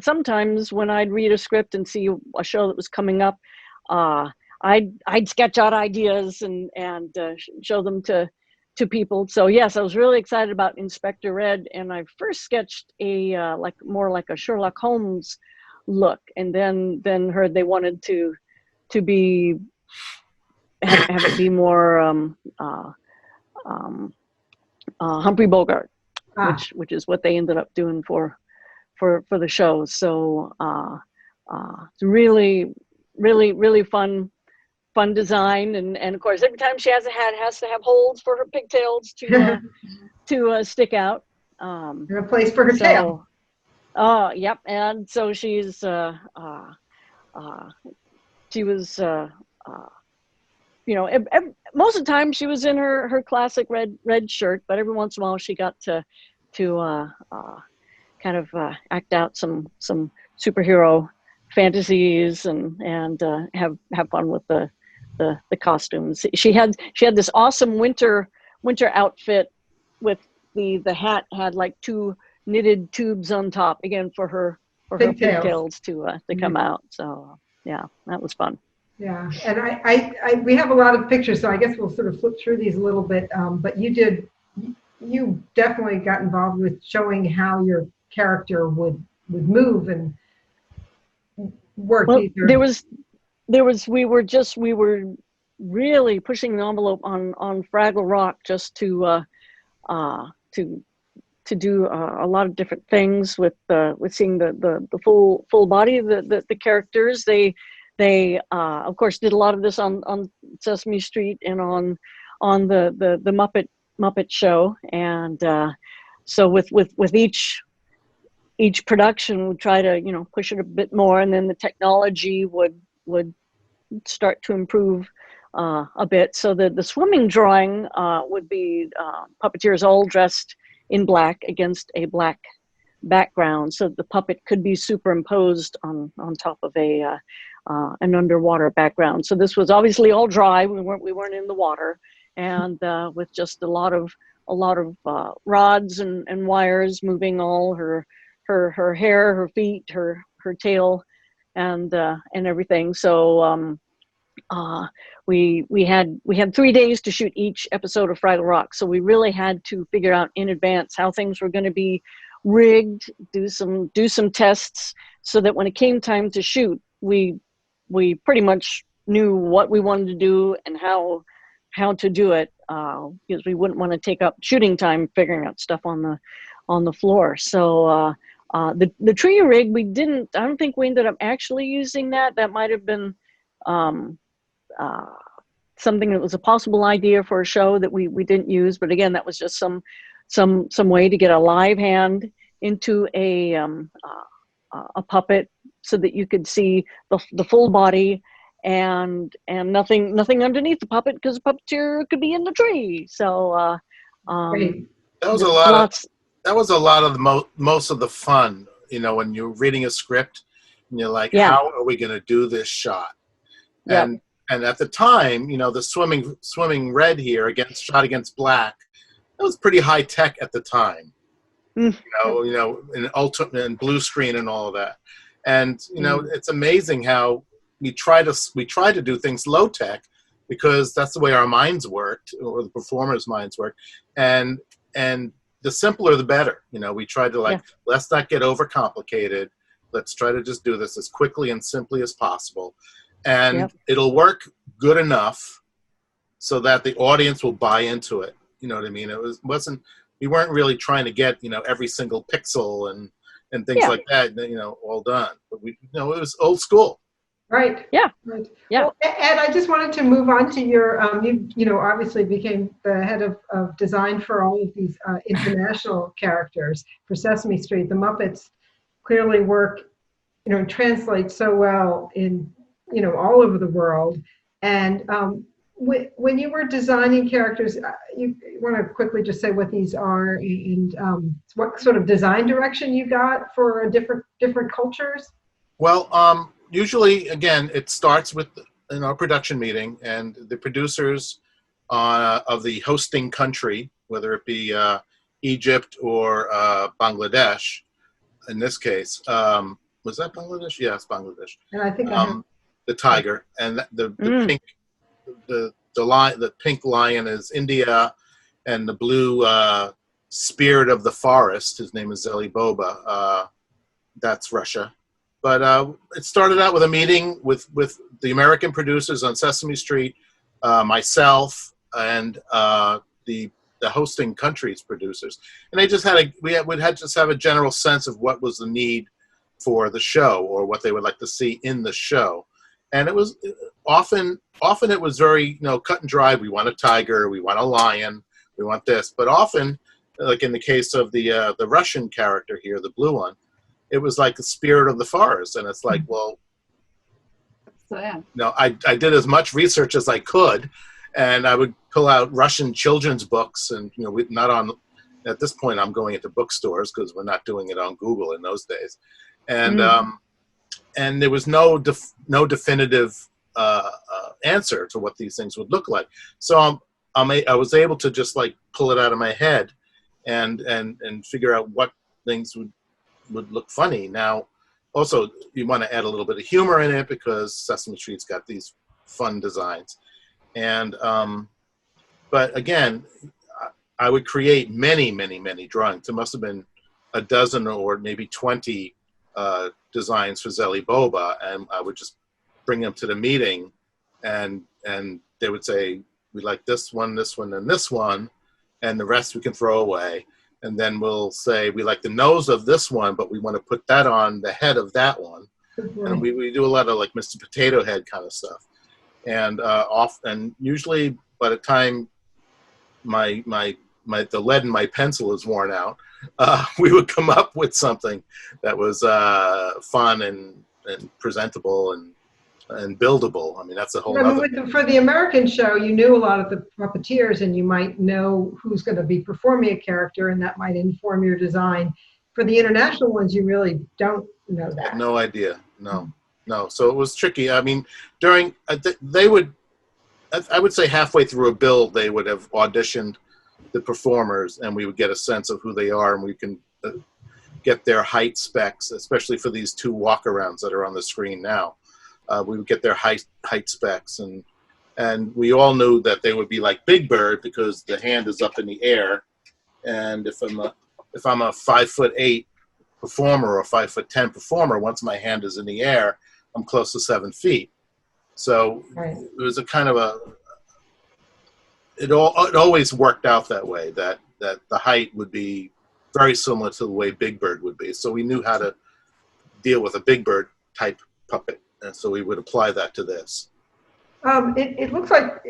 sometimes when I'd read a script and see a show that was coming up, I'd sketch out ideas and show them to people. So yes, I was really excited about Inspector Red, and I first sketched a more like a Sherlock Holmes look, and then heard they wanted to be have it be more Humphrey Bogart, which is what they ended up doing for the show. So it's really fun design, and of course every time she has a hat, it has to have holes for her pigtails to stick out. And a place for her tail. Yep. And so she was most of the time she was in her classic red shirt, but every once in a while she got to kind of act out some superhero fantasies and have fun with the costumes. She had this awesome winter outfit with the hat had like 2 knitted tubes on top, again for her pigtails to come out. So yeah, that was fun. Yeah, and we have a lot of pictures, so I guess we'll sort of flip through these a little bit. But you definitely got involved with showing how your character would move and work. Well, we were really pushing the envelope on Fraggle Rock, just to do a lot of different things with seeing the full body of the characters. They of course did a lot of this on Sesame Street and on the Muppet show, and so with each production would try to push it a bit more, and then the technology would start to improve a bit. So the swimming drawing would be puppeteers all dressed in black against a black background, so the puppet could be superimposed on top of an underwater background. So this was obviously all dry. We weren't in the water, and with just a lot of rods and wires moving all her hair, her feet, her tail, and everything. So we had 3 days to shoot each episode of Fraggle Rock. So we really had to figure out in advance how things were going to be rigged, do some tests, so that when it came time to shoot, we pretty much knew what we wanted to do and how to do it, because we wouldn't want to take up shooting time figuring out stuff on the floor. So the tree rig, I don't think we ended up actually using that. That might have been something that was a possible idea for a show that we didn't use. But again, that was just some way to get a live hand into a puppet, so that you could see the full body and nothing underneath the puppet, because the puppeteer could be in the tree. So that was a lot of most of the fun, when you're reading a script and you're like, how are we going to do this shot? Yep. And And at the time, the swimming red here shot against black, that was pretty high tech at the time. In ultimate and blue screen and all of that. And it's amazing how we try to do things low tech because that's the way our minds worked, or the performers' minds work. And the simpler the better. We try to let's not get overcomplicated. Let's try to just do this as quickly and simply as possible. And it'll work good enough so that the audience will buy into it. You know what I mean? We weren't really trying to get, every single pixel and things like that, all done. But it was old school. Right. Yeah. Right. Yeah. Well, Ed, I just wanted to move on to your, you obviously became the head of design for all of these international characters for Sesame Street. The Muppets clearly work, translate so well in, all over the world. And when you were designing characters, you want to quickly just say what these are and what sort of design direction you got for different cultures? Well, usually, again, it starts with our production meeting, and the producers of the hosting country, whether it be Egypt or Bangladesh, in this case. Was that Bangladesh? Yes, Bangladesh. And I think the tiger, and the pink, the pink lion is India, and the blue spirit of the forest, his name is Zeli Boba, that's Russia. But it started out with a meeting with the American producers on Sesame Street, myself, and the hosting country's producers, and they just we'd just have a general sense of what was the need for the show or what they would like to see in the show. And it was often it was very cut and dry. We want a tiger, we want a lion, we want this. But often, like in the case of the Russian character here, the blue one, it was like the spirit of the forest. And it's like, well, I did as much research as I could, and I would pull out Russian children's books, and not on. At this point, I'm going into bookstores because we're not doing it on Google in those days, and there was no definitive answer to what these things would look like. So I was able to just pull it out of my head and figure out what things would look funny. Now, also, you want to add a little bit of humor in it because Sesame Street's got these fun designs. And but again, I would create many drawings. There must have been a dozen or maybe 20 designs for Zeli Boba, and I would just bring them to the meeting, and they would say, we like this one, and this one, and the rest we can throw away. And then we'll say, we like the nose of this one, but we want to put that on the head of that one. Mm-hmm. And we do a lot of Mr. Potato Head kind of stuff. And and usually by the time the lead in my pencil is worn out, we would come up with something that was fun and presentable and buildable. I mean, that's a whole other. For the American show, you knew a lot of the puppeteers, and you might know who's going to be performing a character, and that might inform your design. For the international ones, you really don't know that. I have no idea. No. So it was tricky. I mean, I would say halfway through a build, they would have auditioned the performers, and we would get a sense of who they are, and we can get their height specs, especially for these two walk-arounds that are on the screen now. We would get their height specs, and we all knew that they would be like Big Bird because the hand is up in the air, and if I'm a 5'8" performer or 5'10" performer, once my hand is in the air, I'm close to 7 feet. So right. It was a kind of it always worked out that way, that the height would be very similar to the way Big Bird would be. So we knew how to deal with a Big Bird type puppet. And so we would apply that to this. It looks like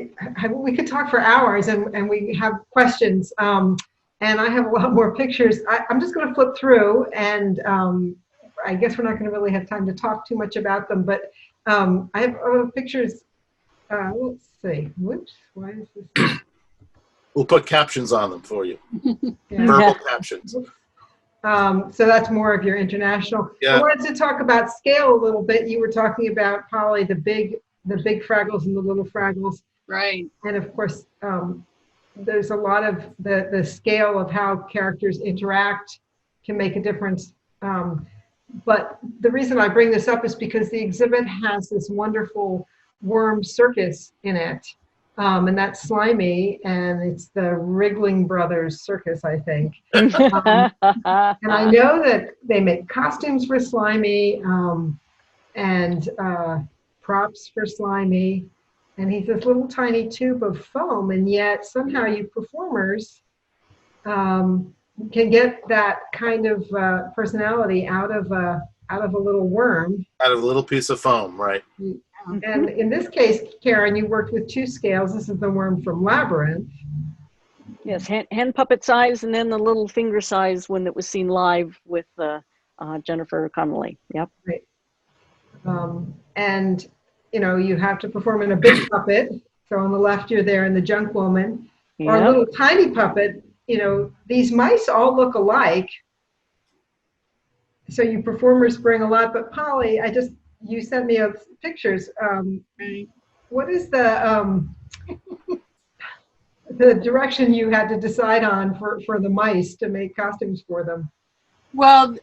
we could talk for hours, and we have questions. And I have a lot more pictures. I'm just going to flip through, and I guess we're not going to really have time to talk too much about them. But I have pictures. Let's see. Whoops. Why is this? We'll put captions on them for you. Yeah. Verbal captions. So that's more of your international. Yeah. I wanted to talk about scale a little bit. You were talking about, Polly, the big the big Fraggles and the little Fraggles. Right. And of course, there's a lot of the scale of how characters interact can make a difference. But the reason I bring this up is because the exhibit has this wonderful worm circus in it. And that's Slimy, and it's the Wriggling Brothers Circus, I think. And I know that they make costumes for Slimy and props for Slimy. And he's this little tiny tube of foam, and yet somehow you performers can get that kind of personality out of a little worm. Out of a little piece of foam, right? And in this case, Karen, you worked with 2 scales. This is the worm from Labyrinth. Yes, hand puppet size, and then the little finger size when it was seen live with Jennifer Connelly. Yep. Right. And you have to perform in a big puppet. So on the left, you're there in the Junk Woman, or a little tiny puppet. These mice all look alike. So you performers bring a lot. But Polly, you sent me pictures. What is the direction you had to decide on for the mice to make costumes for them? Well,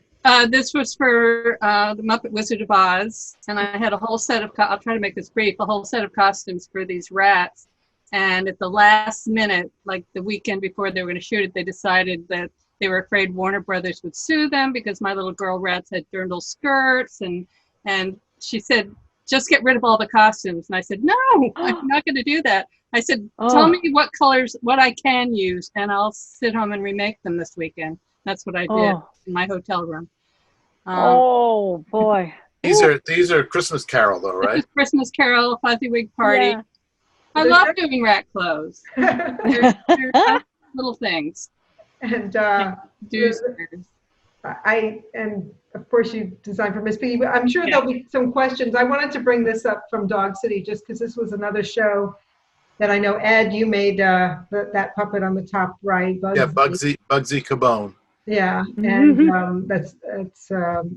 this was for the Muppet Wizard of Oz, and I had a whole set of, I'll try to make this brief, a whole set of costumes for these rats. And at the last minute, like the weekend before they were going to shoot it, they decided that they were afraid Warner Brothers would sue them because my little girl rats had dirndl skirts. And she said, just get rid of all the costumes. And I said, no, I'm not going to do that. I said, tell me what colors, what I can use, and I'll sit home and remake them this weekend. That's what I did in my hotel room. Oh boy! These are Christmas Carol, though, right? Christmas Carol, Fuzzy Wig Party. Yeah. I love doing rat clothes. they're little things. And and of course you designed for Miss Piggy. I'm sure there'll be some questions. I wanted to bring this up from Dog City just because this was another show that I know, Ed, you made that puppet on the top right. Bugsy. Yeah, Bugsy Cabone. Yeah, and that's the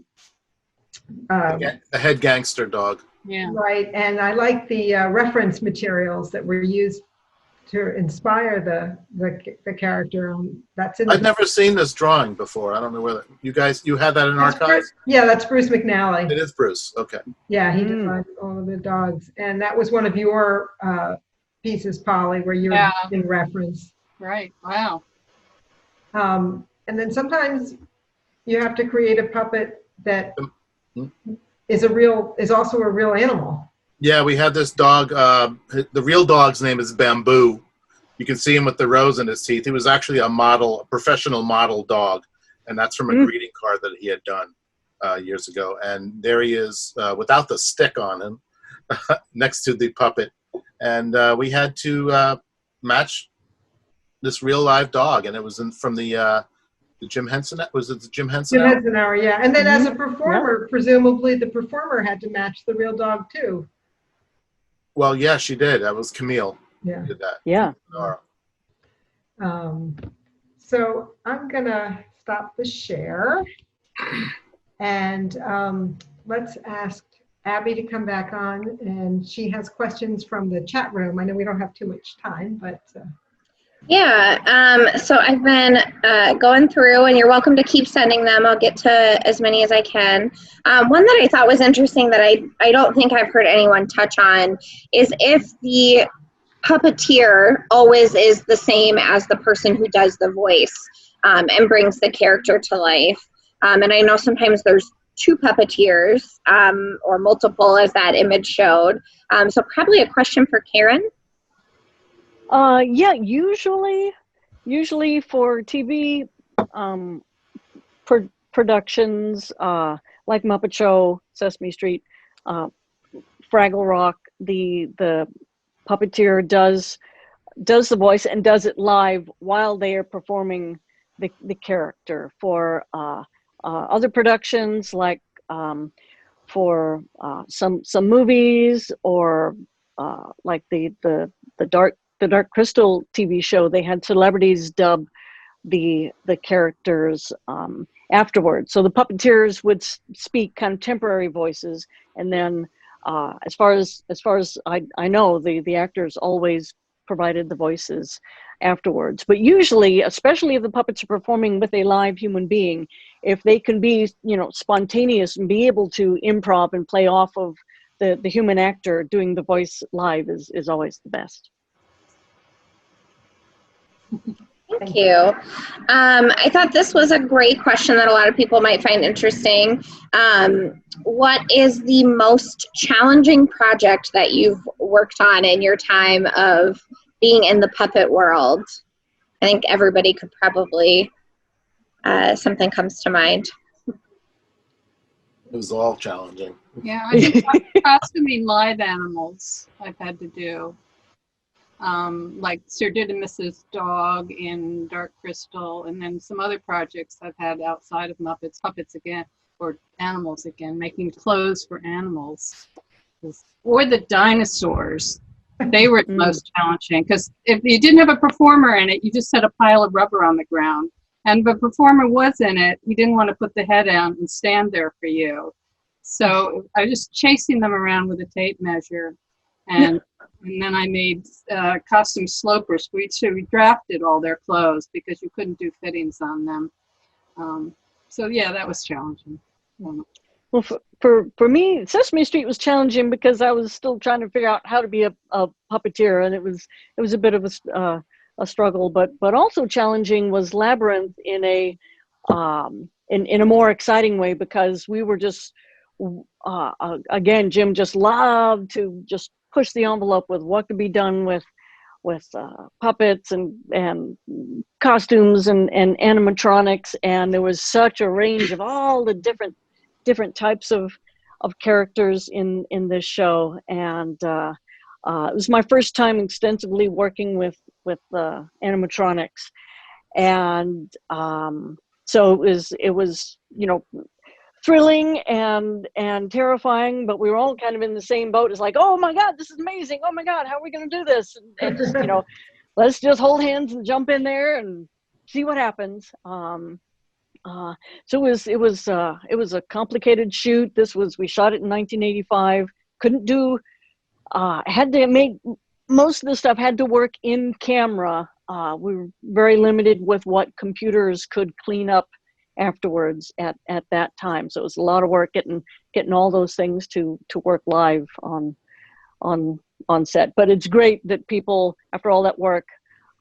head gangster dog. Yeah. Right, and I like the reference materials that were used to inspire the character. That's in. I've never seen this drawing before. I don't know whether you had that in archives. Yeah, that's Bruce McNally. It is Bruce. Okay. Yeah, he designed all of the dogs, and that was one of your pieces, Polly, where you were using reference. Right. Wow. And then sometimes you have to create a puppet that is also a real animal. Yeah, we had this dog. The real dog's name is Bamboo. You can see him with the rose in his teeth. He was actually a professional model dog, and that's from a greeting card that he had done years ago. And there he is without the stick on him, next to the puppet. And we had to match this real live dog, and it was from the Jim Henson. Was it the Jim Henson? Jim Henson Hour, yeah. And then as a performer, presumably the performer had to match the real dog too. Well, yeah, she did. That was Camille. Yeah. Did that. Yeah. So I'm gonna stop the share, and let's ask Abby to come back on, and she has questions from the chat room. I know we don't have too much time, but. Yeah, so I've been going through, and you're welcome to keep sending them. I'll get to as many as I can. One that I thought was interesting that I don't think I've heard anyone touch on is if the puppeteer always is the same as the person who does the voice and brings the character to life. And I know sometimes there's 2 puppeteers or multiple, as that image showed. So probably a question for Karen. Yeah, usually for TV productions like Muppet Show, Sesame Street, Fraggle Rock, the puppeteer does the voice and does it live while they are performing the character. For other productions, like for some movies, or like the Dark Crystal TV show, they had celebrities dub the characters afterwards. So the puppeteers would speak contemporary voices, and then as far as I know, the actors always provided the voices afterwards. But usually, especially if the puppets are performing with a live human being, if they can be, spontaneous and be able to improv and play off of the human actor doing the voice live is always the best. Thank you. I thought this was a great question that a lot of people might find interesting. What is the most challenging project that you've worked on in your time of being in the puppet world? I think everybody could probably, something comes to mind. It was all challenging. Yeah, I think costuming live animals I've had to do. Like Sir Didymus's dog in Dark Crystal, and then some other projects I've had outside of Muppets, puppets again, or animals again, making clothes for animals. Or the dinosaurs. They were the most challenging, because if you didn't have a performer in it, you just had a pile of rubber on the ground. And if a performer was in it, you didn't want to put the head out and stand there for you. So I was just chasing them around with a tape measure. And then I made costume slopers. We drafted all their clothes because you couldn't do fittings on them. So yeah, that was challenging. Well, for me, Sesame Street was challenging because I was still trying to figure out how to be a puppeteer, and it was a bit of a struggle. But also challenging was Labyrinth in a more exciting way, because we were just again, Jim just loved to just push the envelope with what could be done with puppets and costumes and animatronics, and there was such a range of all the different types of characters in this show, and it was my first time extensively working with animatronics, and so it was thrilling and terrifying, but we were all kind of in the same boat. It's like, oh my God, this is amazing. Oh my God, how are we going to do this? And just, let's just hold hands and jump in there and see what happens. So it was a complicated shoot. We shot it in 1985. Had to make most of the stuff had to work in camera. We were very limited with what computers could clean up afterwards at that time. So it was a lot of work getting all those things to work live on set. But it's great that people, after all that work,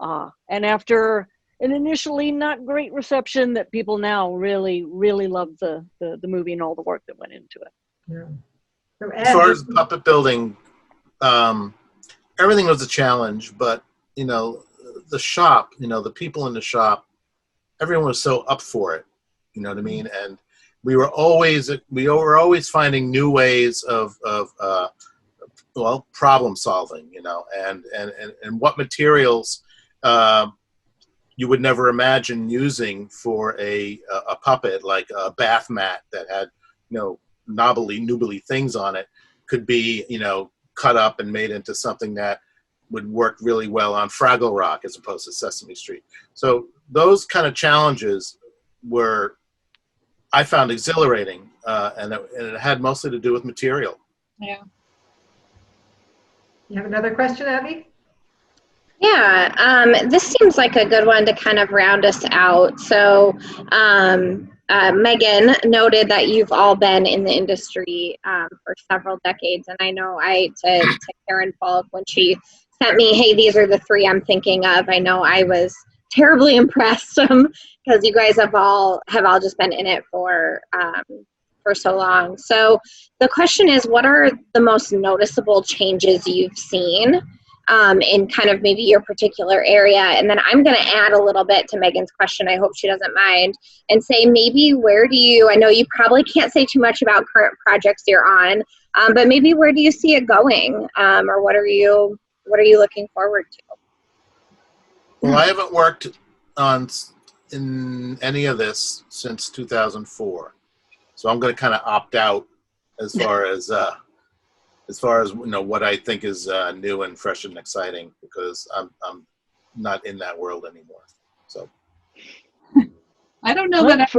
and after an initially not great reception, that people now really, really love the movie and all the work that went into it. Yeah. So as far as puppet building, everything was a challenge, but the shop, the people in the shop, everyone was so up for it. You know what I mean? And we were always finding new ways of problem solving, and what materials you would never imagine using for a puppet, like a bath mat that had knobbly things on it, could be cut up and made into something that would work really well on Fraggle Rock as opposed to Sesame Street. So those kind of challenges I found exhilarating, and it had mostly to do with material. Yeah. You have another question, Abby? Yeah, this seems like a good one to kind of round us out. So Megan noted that you've all been in the industry for several decades, and I know to Karen Falk, when she sent me, hey, these are the three I'm thinking of, I know I was terribly impressed because you guys have all just been in it for so long. So the question is, what are the most noticeable changes you've seen in kind of maybe your particular area? And then I'm going to add a little bit to Megan's question, I hope she doesn't mind, and say maybe I know you probably can't say too much about current projects you're on, but maybe where do you see it going, or what are you looking forward to? Well, I haven't worked in any of this since 2004, so I'm going to kind of opt out as far as what I think is new and fresh and exciting, because I'm not in that world anymore. So I don't know that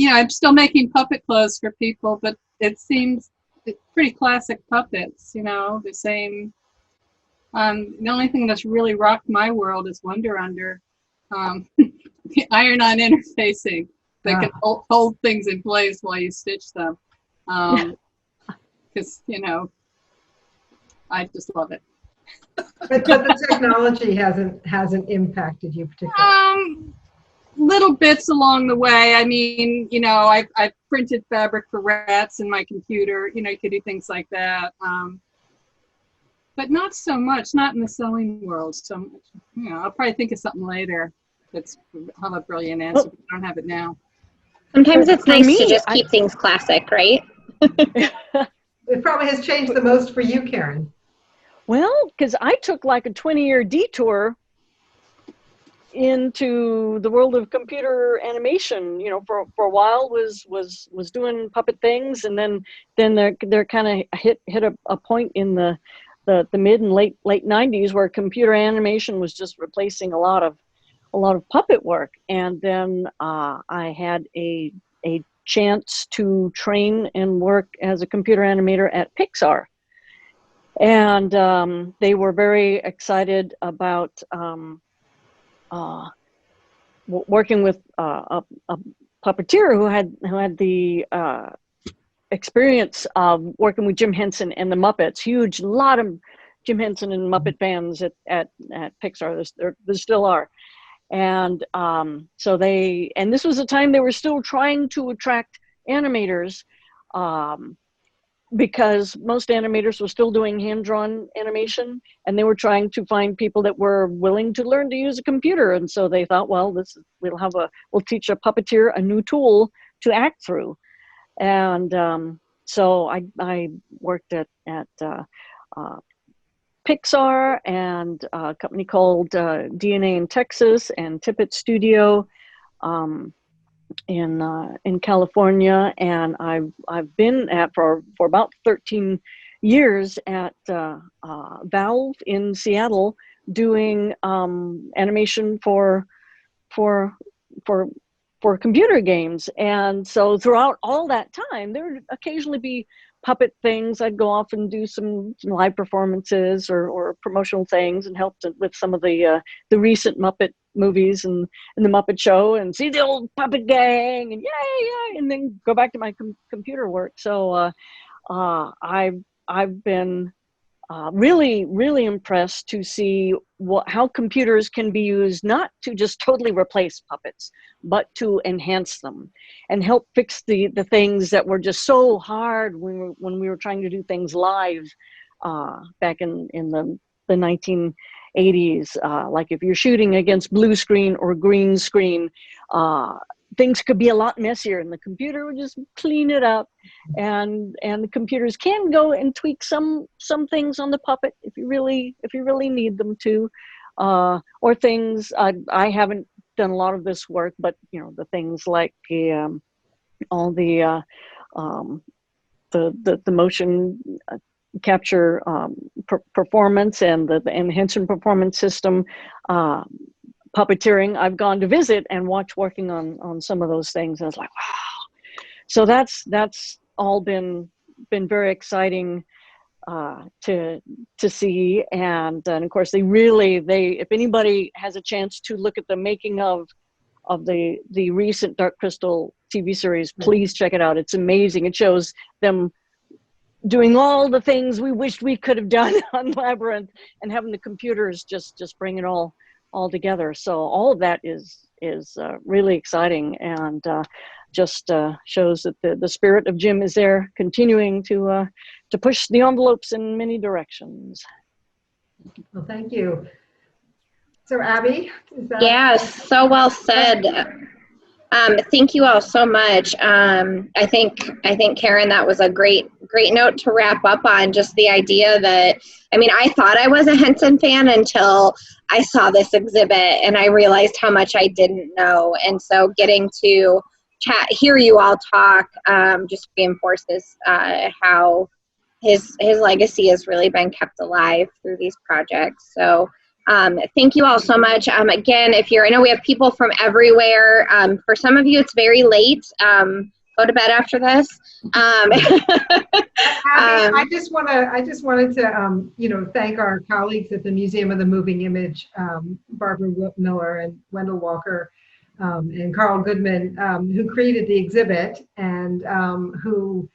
I'm still making puppet clothes for people, but it seems pretty classic puppets, you know, the same. The only thing that's really rocked my world is Wonder Under. The iron-on interfacing that can hold things in place while you stitch them. Because, you know, I just love it. But the technology hasn't impacted you particularly. Little bits along the way. I mean, you know, I've printed fabric for rats in my computer. You know, you could do things like that. But not so much, not in the sewing world. So, you know, I'll probably think of something later that's have a brilliant answer, but I don't have it now. Sometimes it's nice to just keep things classic, right? It probably has changed the most for you, Karen. Well, because I took like a 20-year detour into the world of computer animation. You know, for a while was doing puppet things, and then they're kind of hit a point in the mid and late 90s where computer animation was just replacing a lot of puppet work. And then I had a chance to train and work as a computer animator at Pixar. And they were very excited about working with a puppeteer who had the experience of working with Jim Henson and the Muppets. Huge, lot of Jim Henson and Muppet fans at Pixar. There still are. And so this was a time they were still trying to attract animators, because most animators were still doing hand-drawn animation, and they were trying to find people that were willing to learn to use a computer. And so they thought, well, we'll teach a puppeteer a new tool to act through. And so I worked at Pixar and a company called Dina in Texas, and Tippett Studio in California, and I've been for about 13 years at Valve in Seattle doing animation for computer games. And so throughout all that time, there would occasionally be puppet things. I'd go off and do some live performances or promotional things, and helped with some of the recent Muppet movies and the Muppet Show, and see the old puppet gang, and yay, and then go back to my computer work. So I've been really, really impressed to see how computers can be used, not to just totally replace puppets, but to enhance them and help fix the things that were just so hard when we were trying to do things live back in the 1980s. Like if you're shooting against blue screen or green screen, things could be a lot messier, and the computer would just clean it up. And the computers can go and tweak some things on the puppet if you really need them to, or things. I haven't done a lot of this work, but you know, the things like all the motion capture performance and the Henson performance system puppeteering. I've gone to visit and watch working on some of those things, and it's like, wow. So that's all been very exciting to see. And of course they if anybody has a chance to look at the making of the recent Dark Crystal TV series, please check it out. It's amazing. It shows them doing all the things we wished we could have done on Labyrinth, and having the computers just bring it all together. So all of that is really exciting, and just shows that the spirit of Jim is there, continuing to push the envelopes in many directions. Well, thank you. So Abby, Yes, so well said. Thank you all so much. I think Karen, that was a great note to wrap up on. Just the idea that, I mean, I thought I was a Henson fan until I saw this exhibit, and I realized how much I didn't know. And so getting to hear you all talk just reinforces how his legacy has really been kept alive through these projects. So thank you all so much. Again, I know we have people from everywhere. For some of you, it's very late, go to bed after this. Abby, I just wanted to thank our colleagues at the Museum of the Moving Image, Barbara Miller and Wendell Walker, and Carl Goodman, who created the exhibit, and who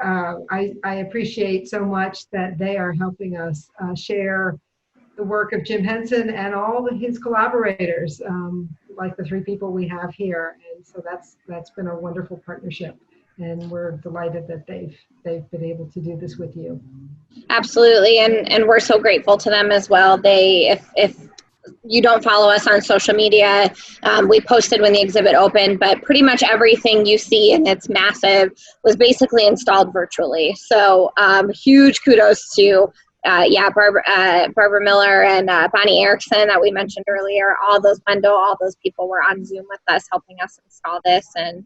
I appreciate so much that they are helping us share the work of Jim Henson and all his collaborators, like the 3 people we have here. And so that's been a wonderful partnership, and we're delighted that they've been able to do this with you. Absolutely, and we're so grateful to them as well. If you don't follow us on social media, we posted when the exhibit opened, but pretty much everything you see, and it's massive, was basically installed virtually. So huge kudos to Barbara Miller and Bonnie Erickson that we mentioned earlier. All those people were on Zoom with us, helping us install this. And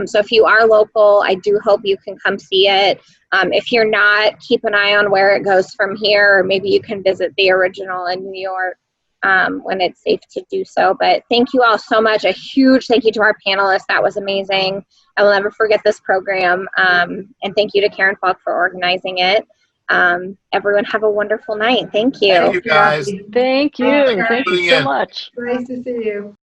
so if you are local, I do hope you can come see it. If you're not, keep an eye on where it goes from here, or maybe you can visit the original in New York when it's safe to do so. But thank you all so much. A huge thank you to our panelists. That was amazing. I will never forget this program. And thank you to Karen Falk for organizing it. Everyone have a wonderful night. Thank you. Thank you, guys. Thank you. Thank you so in. much. Nice to see you.